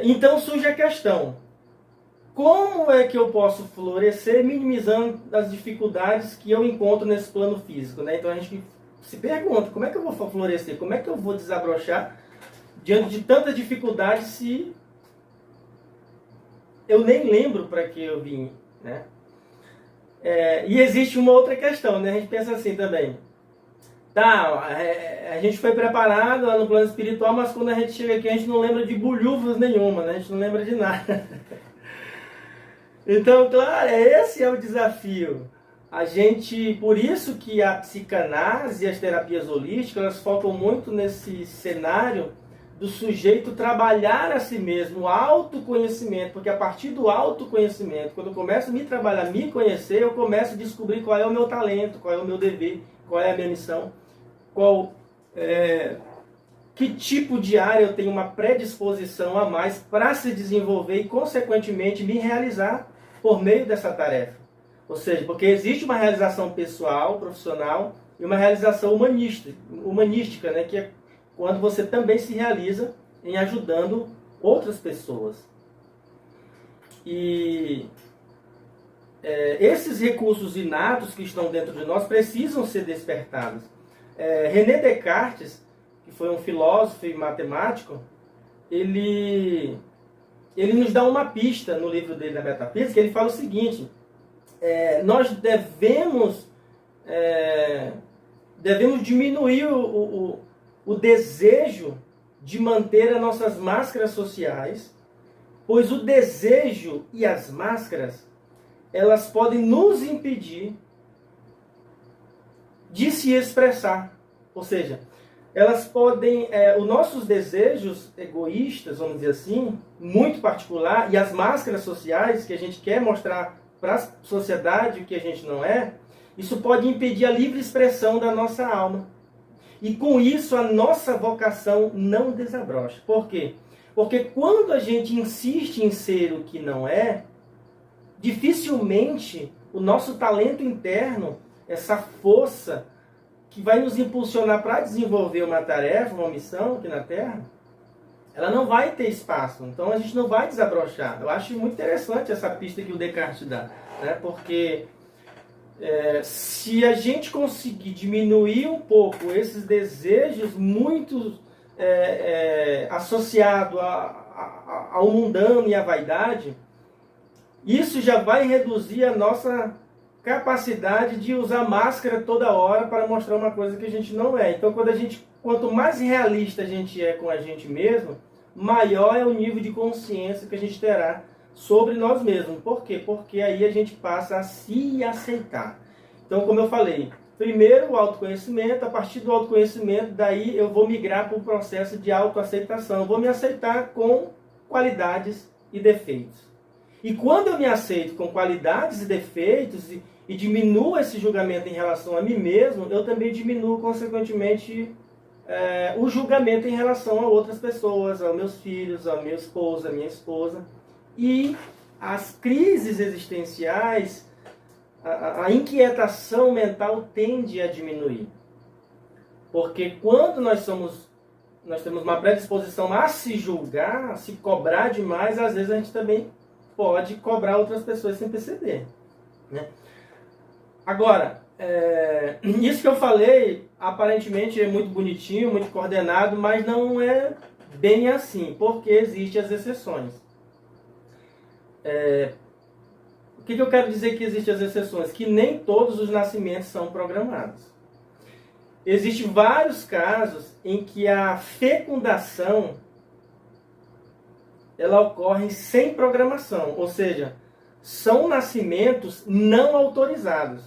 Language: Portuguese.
Então surge a questão: como é que eu posso florescer minimizando as dificuldades que eu encontro nesse plano físico, né? Então a gente se pergunta, como é que eu vou florescer? Como é que eu vou desabrochar diante de tanta dificuldade se eu nem lembro para que eu vim, né? E existe uma outra questão, né? A gente pensa assim também. Tá, a gente foi preparado lá no plano espiritual, mas quando a gente chega aqui a gente não lembra de bolhufas nenhuma, né? A gente não lembra de nada. Então, claro, esse é o desafio. A gente, por isso que a psicanálise e as terapias holísticas, elas focam muito nesse cenário do sujeito trabalhar a si mesmo, o autoconhecimento, porque a partir do autoconhecimento, quando eu começo a me trabalhar, me conhecer, eu começo a descobrir qual é o meu talento, qual é o meu dever, qual é a minha missão, que tipo de área eu tenho uma predisposição a mais para se desenvolver e, consequentemente, me realizar por meio dessa tarefa. Ou seja, porque existe uma realização pessoal, profissional, e uma realização humanística, né, que é quando você também se realiza em ajudando outras pessoas. E esses recursos inatos que estão dentro de nós precisam ser despertados. René Descartes, que foi um filósofo e matemático, ele nos dá uma pista no livro dele, da Metafísica. Ele fala o seguinte: nós devemos diminuir o desejo de manter as nossas máscaras sociais, pois o desejo e as máscaras, elas podem nos impedir de se expressar. Ou seja, elas podem, os nossos desejos egoístas, vamos dizer assim, muito particular, e as máscaras sociais que a gente quer mostrar para a sociedade o que a gente não é, isso pode impedir a livre expressão da nossa alma. E com isso a nossa vocação não desabrocha. Por quê? Porque quando a gente insiste em ser o que não é, dificilmente o nosso talento interno, essa força que vai nos impulsionar para desenvolver uma tarefa, uma missão aqui na Terra, ela não vai ter espaço. Então a gente não vai desabrochar. Eu acho muito interessante essa pista que o Descartes dá, né? Porque se a gente conseguir diminuir um pouco esses desejos muito associados ao mundano e à vaidade, isso já vai reduzir a nossa capacidade de usar máscara toda hora para mostrar uma coisa que a gente não é. Então, quanto mais realista a gente é com a gente mesmo, maior é o nível de consciência que a gente terá sobre nós mesmos. Por quê? Porque aí a gente passa a se aceitar. Então, como eu falei, primeiro o autoconhecimento, a partir do autoconhecimento, daí eu vou migrar para o processo de autoaceitação. Eu vou me aceitar com qualidades e defeitos. E quando eu me aceito com qualidades e defeitos e diminuo esse julgamento em relação a mim mesmo, eu também diminuo, consequentemente, o julgamento em relação a outras pessoas, aos meus filhos, a minha esposa. E as crises existenciais, a inquietação mental tende a diminuir. Porque quando nós temos uma predisposição a se julgar, a se cobrar demais, às vezes a gente também pode cobrar outras pessoas sem perceber, né? Agora, isso que eu falei, aparentemente é muito bonitinho, muito coordenado, mas não é bem assim, porque existem as exceções. O que eu quero dizer que existem as exceções? Que nem todos os nascimentos são programados. Existem vários casos em que a fecundação ela ocorre sem programação, ou seja, são nascimentos não autorizados.